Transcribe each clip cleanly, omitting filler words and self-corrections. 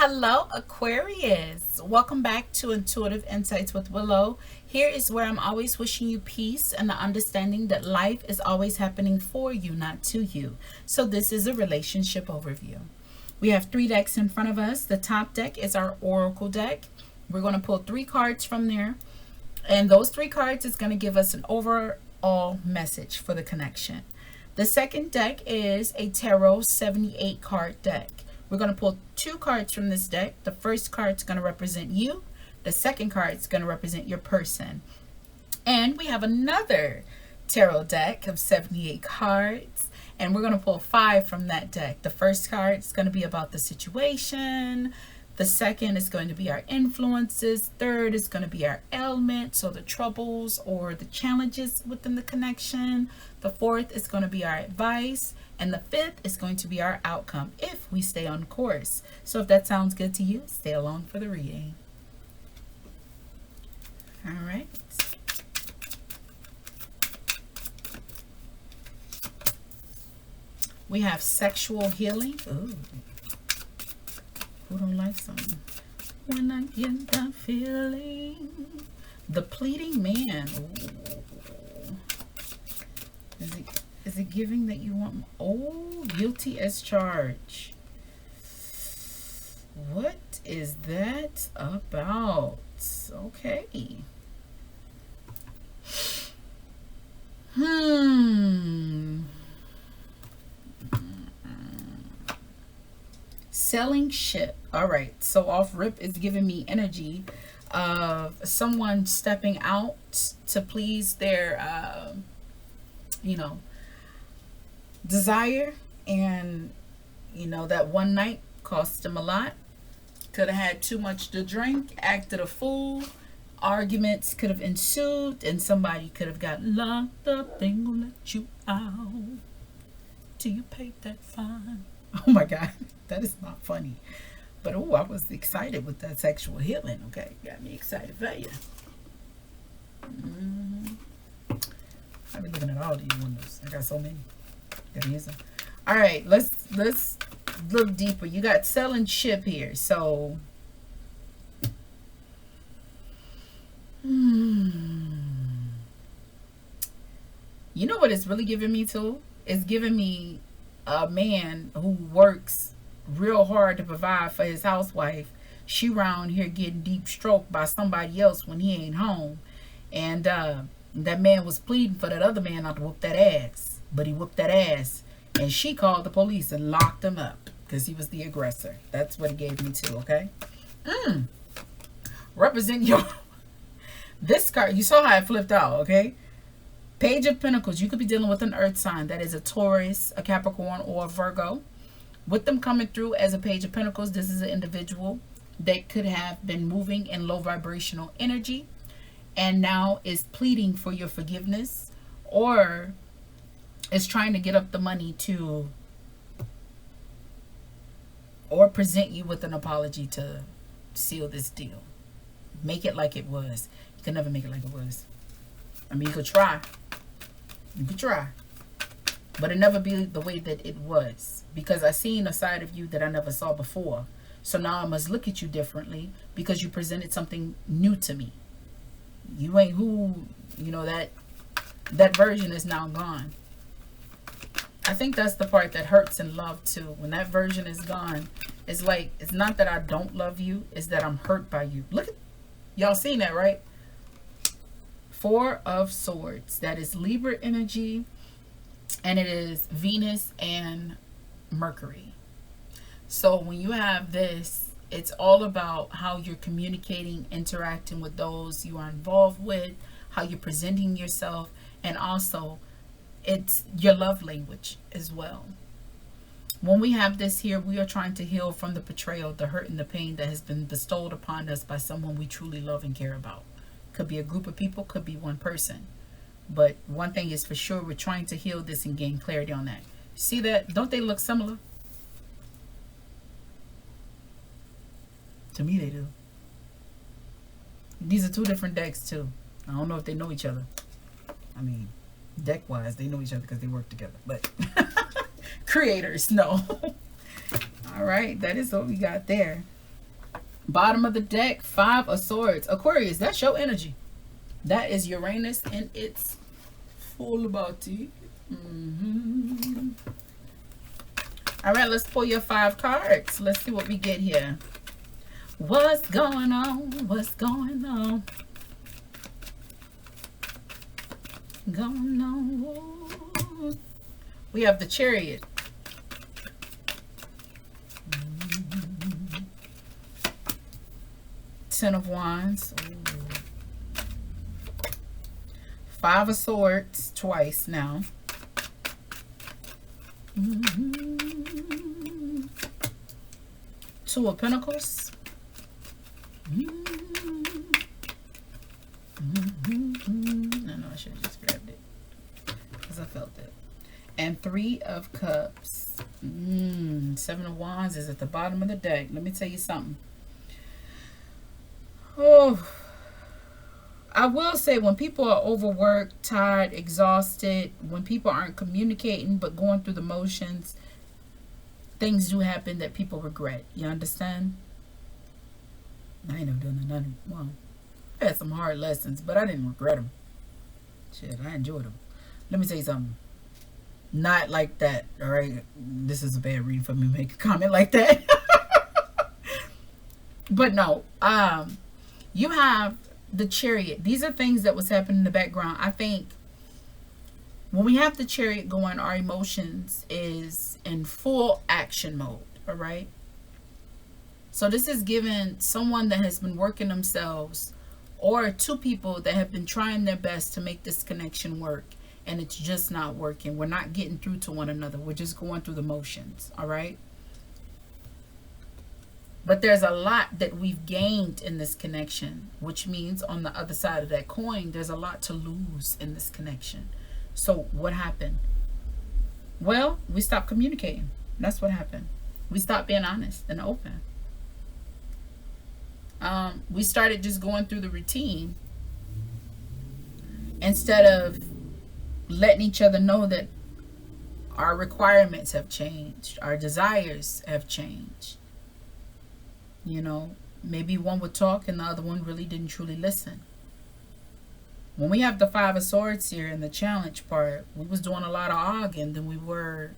Hello, Aquarius. Welcome back to Intuitive Insights with Willow. Here is where I'm always wishing you peace and the understanding that life is always happening for you, not to you. So this is a relationship overview. We have 3 decks in front of us. The top deck is our Oracle deck. We're going to pull 3 cards from there. And those 3 cards is going to give us an overall message for the connection. The second deck is a Tarot 78 card deck. We're going to pull 2 cards from this deck. The first card is going to represent you. The second card is going to represent your person. And we have another tarot deck of 78 cards. And we're going to pull 5 from that deck. The first card is going to be about the situation. The second is going to be our influences. Third is going to be our ailment, so the troubles or the challenges within the connection. The fourth is going to be our advice. And the fifth is going to be our outcome if we stay on course. So if that sounds good to you, stay along for the reading. All right. We have sexual healing. Ooh. Who don't like something? When I get that feeling. The pleading man. Ooh. Is it giving that you want? Oh, guilty as charged. What is that about? Okay. Selling ship. All right. So off rip is giving me energy of someone stepping out to please their, desire. And, that one night cost them a lot. Could have had too much to drink, acted a fool. Arguments could have ensued, and somebody could have got locked up. They ain't gonna let you out till you pay that fine. Oh my God, that is not funny. But oh, I was excited with that sexual healing. Okay, got me excited for you. I've been looking at all these windows. I got so many. Gotta use them. All right, let's look deeper. You got selling ship here, so. You know what it's really giving me to? It's giving me a man who works real hard to provide for his housewife. She around here getting deep stroked by somebody else when he ain't home. And that man was pleading for that other man not to whoop that ass. But he whooped that ass. And she called the police and locked him up because he was the aggressor. That's what it gave me to, okay? Represent your... This card, you saw how it flipped out, okay? Page of Pentacles. You could be dealing with an earth sign. That is a Taurus, a Capricorn, or a Virgo. With them coming through as a Page of Pentacles, this is an individual that could have been moving in low vibrational energy and now is pleading for your forgiveness, or is trying to get up the money to, or present you with an apology to seal this deal. Make it like it was. You can never make it like it was. I mean, you could try. You could try. But it never be the way that it was. Because I seen a side of you that I never saw before. So now I must look at you differently because you presented something new to me. You ain't who, that version is now gone. I think that's the part that hurts in love too. When that version is gone, it's like, it's not that I don't love you, it's that I'm hurt by you. Look at, y'all seen that, right? 4 of Swords. That is Libra energy, and it is Venus and Mercury. So when you have this, it's all about how you're communicating, interacting with those you are involved with, how you're presenting yourself, and also it's your love language as well. When we have this here, we are trying to heal from the betrayal, the hurt, and the pain that has been bestowed upon us by someone we truly love and care about. Could be a group of people, could be one person. But one thing is for sure, we're trying to heal this and gain clarity on that. See that? Don't they look similar? To me, they do. These are 2 different decks, too. I don't know if they know each other. I mean, deck-wise, they know each other because they work together. But creators, no. All right, that is what we got there. Bottom of the deck, 5 of Swords. Aquarius, that's your energy. That is Uranus and its full body. All right, let's pull your 5 cards. Let's see what we get here. What's going on? What's going on? Going on. We have the Chariot. Ten of Wands. Ooh. 5 of Swords twice now. Two of Pentacles. I know I should have just grabbed it because I felt it. And 3 of Cups. 7 of Wands is at the bottom of the deck. Let me tell you something. Oh, I will say, when people are overworked, tired, exhausted, when people aren't communicating but going through the motions, things do happen that people regret. You understand? I ain't never done nothing. Well, I had some hard lessons, but I didn't regret them. Shit, I enjoyed them. Let me tell you something. Not like that, all right? This is a bad reading for me to make a comment like that. But no, you have the Chariot. These are things that was happening in the background. I think when we have the Chariot going, our emotions is in full action mode, all right? So this is given someone that has been working themselves, or 2 people that have been trying their best to make this connection work, and it's just not working. We're not getting through to one another. We're just going through the motions, all right? But there's a lot that we've gained in this connection, which means on the other side of that coin, there's a lot to lose in this connection. So what happened? Well, we stopped communicating. That's what happened. We stopped being honest and open. We started just going through the routine instead of letting each other know that our requirements have changed, our desires have changed. You know, maybe one would talk and the other one really didn't truly listen. When we have the 5 of Swords here in the challenge part, we was doing a lot of arguing than we were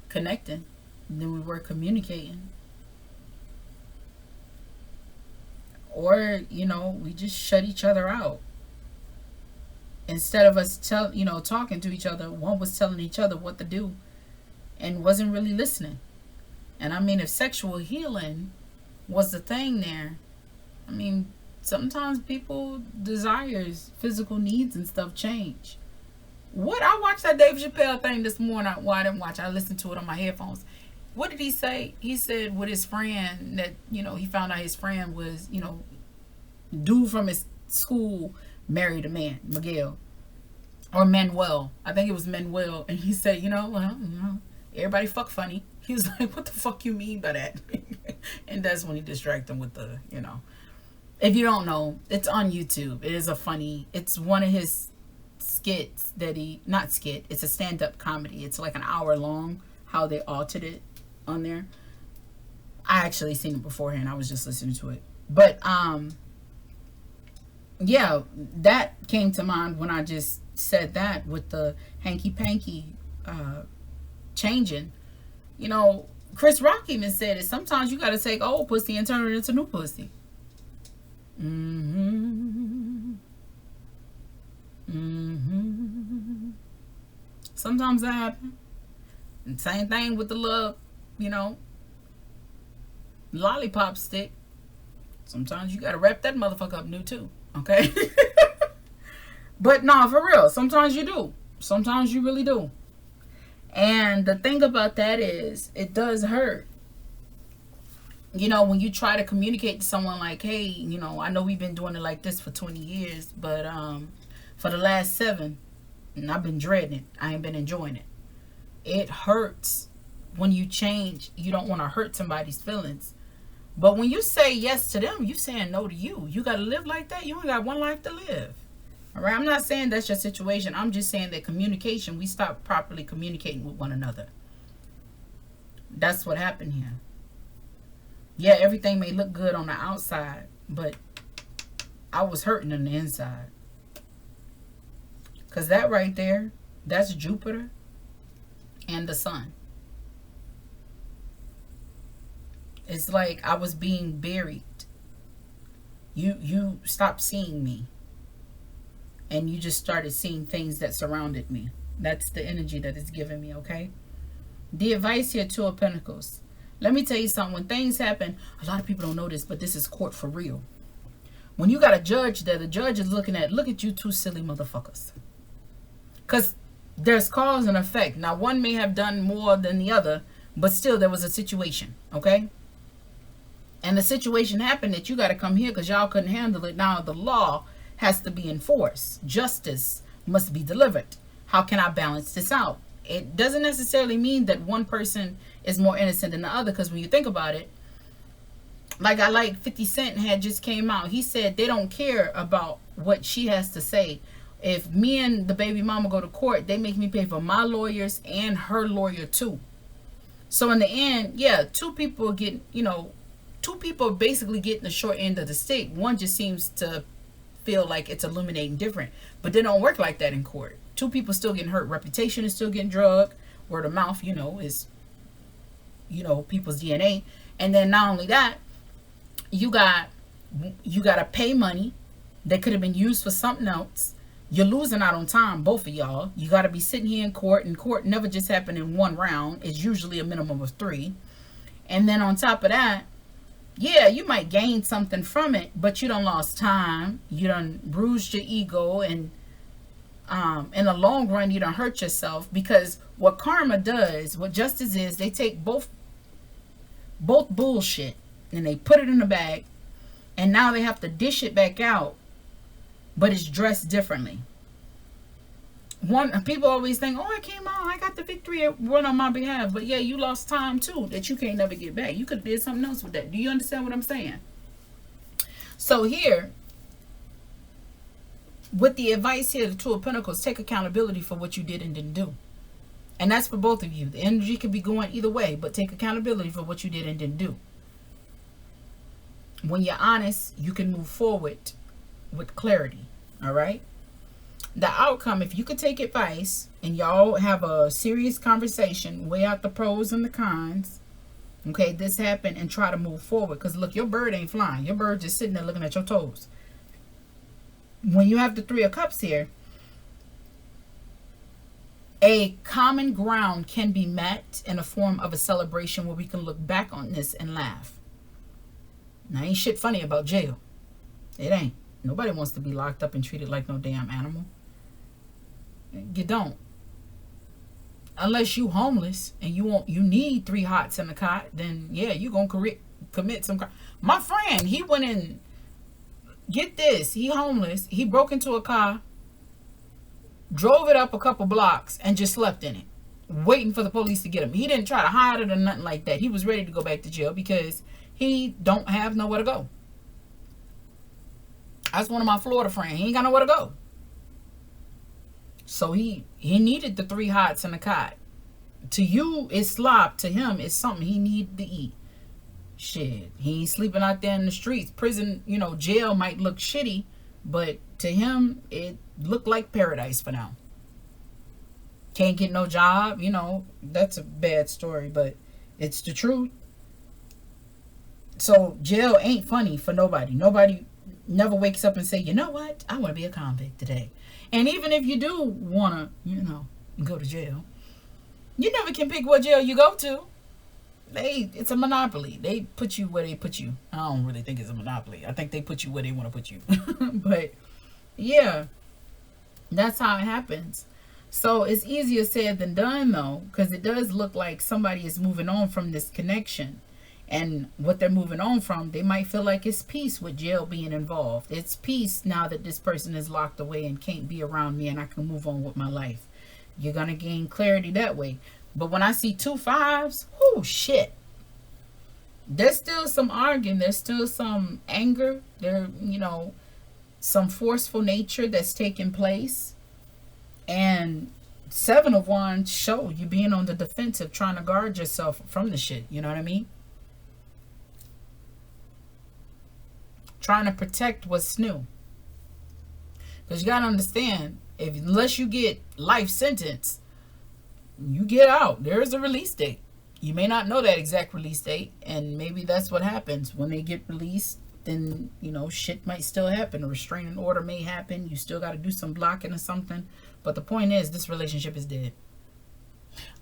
connecting, than we were communicating. Or, you know, we just shut each other out. Instead of us talking to each other, one was telling each other what to do and wasn't really listening. And I mean, if sexual healing was the thing there, I mean, sometimes people desires, physical needs and stuff change. What? I watched that Dave Chappelle thing this morning. Well, I didn't watch. I listened to it on my headphones. What did he say? He said with his friend that, he found out his friend was, dude from his school married a man, Miguel. Or Manuel. I think it was Manuel. And he said, everybody fuck funny. He was like, what the fuck you mean by that? And that's when he distracted him with the, If you don't know, it's on YouTube. It is it's one of his skits that it's a stand-up comedy. It's like an hour long, how they altered it on there. I actually seen it beforehand. I was just listening to it. But, yeah, that came to mind when I just said that with the hanky-panky changing. Chris Rock even said it. Sometimes you got to take old pussy and turn it into new pussy. Sometimes that happens. And same thing with the love, lollipop stick. Sometimes you got to wrap that motherfucker up new too. Okay? But no, for real. Sometimes you do. Sometimes you really do. And the thing about that is, it does hurt. When you try to communicate to someone like, hey, I know we've been doing it like this for 20 years, but for the last 7, and I've been dreading it. I ain't been enjoying it. It hurts when you change. You don't want to hurt somebody's feelings. But when you say yes to them, you saying no to you. You got to live like that. You only got one life to live. All right, I'm not saying that's your situation. I'm just saying that communication, we stopped properly communicating with one another. That's what happened here. Yeah, everything may look good on the outside, but I was hurting on the inside. Because that right there, that's Jupiter and the sun. It's like I was being buried. You stopped seeing me. And you just started seeing things that surrounded me. That's the energy that it's giving me, okay? The advice here, Two of Pentacles. Let me tell you something. When things happen, a lot of people don't know this, but this is court for real. When you got a judge there, the judge is looking at, look at you two silly motherfuckers. Because there's cause and effect. Now, one may have done more than the other, but still there was a situation, okay? And the situation happened that you got to come here because y'all couldn't handle it. Now, the law has to be enforced. Justice must be delivered. How can I balance this out? It doesn't necessarily mean that one person is more innocent than the other, because when you think about it, like 50 Cent had just came out. He said they don't care about what she has to say. If me and the baby mama go to court, they make me pay for my lawyers and her lawyer too. So in the end, yeah, two people basically getting the short end of the stick. One just seems to feel like it's illuminating different, but they don't work like that in court. Two people still getting hurt. Reputation is still getting drugged. Word of mouth, is, people's DNA. And then not only that, you got to pay money that could have been used for something else. You're losing out on time, both of y'all. You got to be sitting here in court, and court never just happen in one round. It's usually a minimum of 3. And then on top of that, yeah, you might gain something from it, but you done lost time. You done bruised your ego, and in the long run, you done hurt yourself. Because what karma does, what justice is, they take both bullshit and they put it in a bag, and now they have to dish it back out, but it's dressed differently. People always think, oh, I came out, I got the victory, it won on my behalf. But yeah, you lost time too that you can't never get back. You could have did something else with that. Do you understand what I'm saying? So here, with the advice here, the Two of Pentacles, take accountability for what you did and didn't do. And that's for both of you. The energy could be going either way, but take accountability for what you did and didn't do. When you're honest, you can move forward with clarity. All right? The outcome, if you could take advice and y'all have a serious conversation, weigh out the pros and the cons. Okay, this happened, and try to move forward. Because look, your bird ain't flying. Your bird just sitting there looking at your toes. When you have the Three of Cups here, a common ground can be met in a form of a celebration where we can look back on this and laugh. Now, ain't shit funny about jail. It ain't. Nobody wants to be locked up and treated like no damn animal. You don't. Unless you homeless and you need 3 hots in a cot, then yeah, you gonna commit some crime. My friend, he went in. Get this, he homeless. He broke into a car, drove it up a couple blocks, and just slept in it, waiting for the police to get him. He didn't try to hide it or nothing like that. He was ready to go back to jail because he don't have nowhere to go. That's one of my Florida friends. He ain't got nowhere to go. So he needed the 3 hots in the cot. To you, it's slop. To him, it's something he needed to eat. Shit, he ain't sleeping out there in the streets. Prison, jail might look shitty, but to him, it looked like paradise for now. Can't get no job, that's a bad story, but it's the truth. So jail ain't funny for nobody. Nobody never wakes up and say, you know what, I want to be a convict today. And even if you do want to, go to jail, you never can pick what jail you go to. It's a monopoly. They put you where they put you. I don't really think it's a monopoly. I think they put you where they want to put you. But yeah, that's how it happens. So it's easier said than done, though, because it does look like somebody is moving on from this connection. And what they're moving on from, they might feel like it's peace with jail being involved. It's peace now that this person is locked away and can't be around me, and I can move on with my life. You're going to gain clarity that way. But when I see 2 5s, oh shit. There's still some arguing. There's still some anger. There, some forceful nature that's taking place. And 7 of Wands show you being on the defensive, trying to guard yourself from the shit. You know what I mean? trying to protect what's new. Because you got to understand, unless you get life sentence, you get out. There is a release date. You may not know that exact release date, and maybe that's what happens. When they get released, then, you know, shit might still happen. A restraining order may happen. You still got to do some blocking or something. But the point is, this relationship is dead.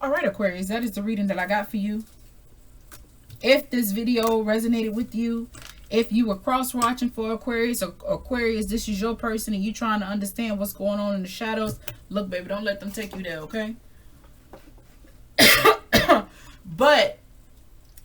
All right, Aquarius, that is the reading that I got for you. If this video resonated with you, if you were cross-watching for Aquarius, or Aquarius, this is your person and you trying to understand what's going on in the shadows, look, baby, don't let them take you there, okay? But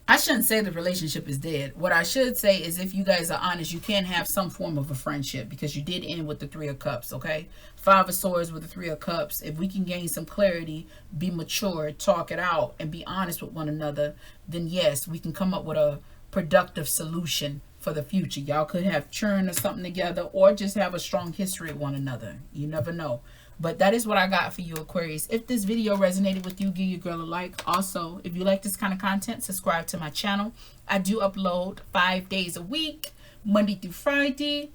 I shouldn't say the relationship is dead. What I should say is, if you guys are honest, you can have some form of a friendship, because you did end with the Three of Cups, okay? Five of Swords with the Three of Cups. If we can gain some clarity, be mature, talk it out, and be honest with one another, then yes, we can come up with a productive solution for the future. Y'all could have churn or something together, or just have a strong history with one another. You never know. But that is what I got for you, Aquarius. If this video resonated with you, give your girl a like. Also, if you like this kind of content, subscribe to my channel. I do upload 5 days a week, Monday through Friday.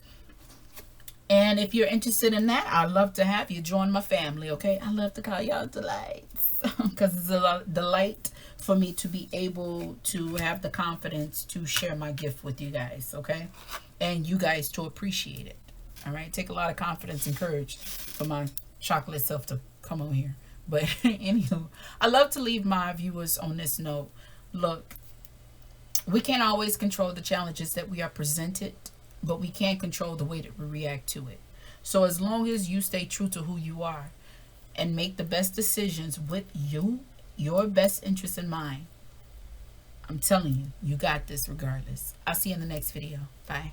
And if you're interested in that, I'd love to have you join my family, okay? I love to call y'all delights, because it's a delight for me to be able to have the confidence to share my gift with you guys, okay? And you guys to appreciate it, all right? Take a lot of confidence and courage for my chocolate self to come on here. But anywho, I love to leave my viewers on this note. Look, we can't always control the challenges that we are presented, but we can control the way that we react to it. So as long as you stay true to who you are and make the best decisions with you, your best interest in mind, I'm telling you, you got this regardless. I'll see you in the next video. Bye.